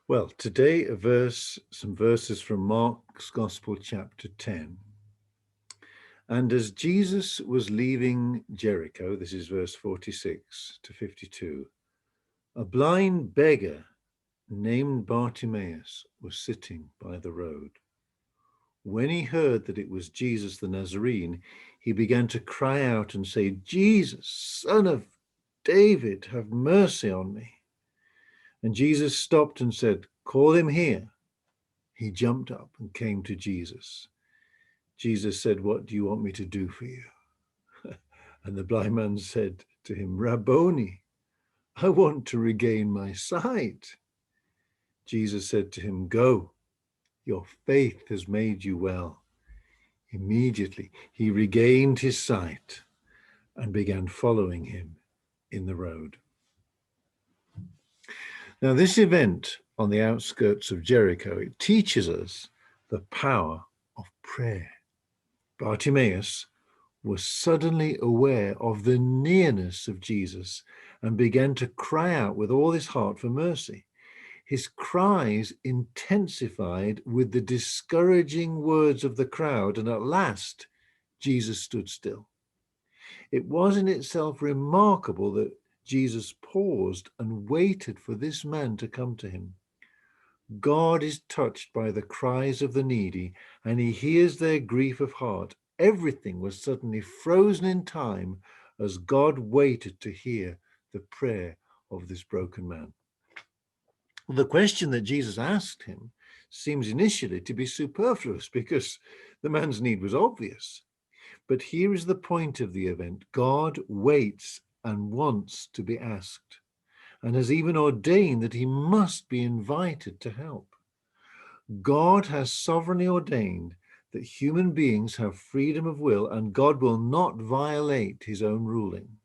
Well, today some verses from Mark's Gospel, chapter 10. And as Jesus was leaving Jericho, this is verse 46 to 52, a blind beggar named Bartimaeus was sitting by the road. When he heard that it was Jesus the Nazarene, he began to cry out and say, "Jesus, Son of David, have mercy on me." And Jesus stopped and said, "Call him here." He jumped up and came to Jesus. Jesus said, "What do you want me to do for you?" And the blind man said to him, "Rabboni, I want to regain my sight." Jesus said to him, "Go, your faith has made you well." Immediately he regained his sight and began following him in the road. Now, this event on the outskirts of Jericho, it teaches us the power of prayer. Bartimaeus was suddenly aware of the nearness of Jesus and began to cry out with all his heart for mercy. His cries intensified with the discouraging words of the crowd, and at last Jesus stood still. It was in itself remarkable that Jesus paused and waited for this man to come to him. God is touched by the cries of the needy, and he hears their grief of heart. Everything was suddenly frozen in time as God waited to hear the prayer of this broken man. The question that Jesus asked him seems initially to be superfluous because the man's need was obvious. But here is the point of the event. God waits and wants to be asked, and has even ordained that he must be invited to help. God has sovereignly ordained that human beings have freedom of will, and God will not violate his own ruling.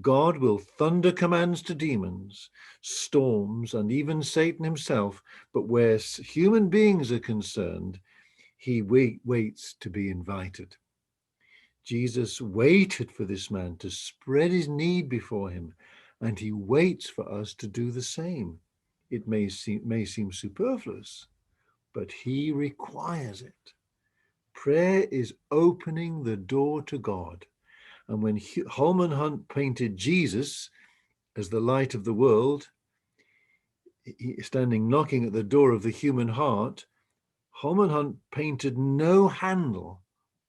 God will thunder commands to demons, storms, and even Satan himself, but where human beings are concerned, he waits to be invited. Jesus waited for this man to spread his need before him, and he waits for us to do the same. It may seem superfluous, but he requires it. Prayer is opening the door to God. And when Holman Hunt painted Jesus as the light of the world, standing knocking at the door of the human heart, Holman Hunt painted no handle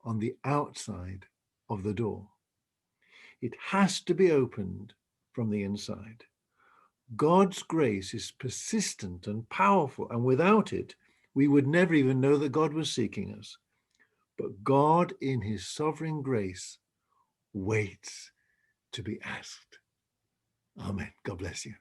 on the outside of the door. It has to be opened from the inside. God's grace is persistent and powerful, and without it, we would never even know that God was seeking us. But God, in his sovereign grace, waits to be asked. Amen. God bless you.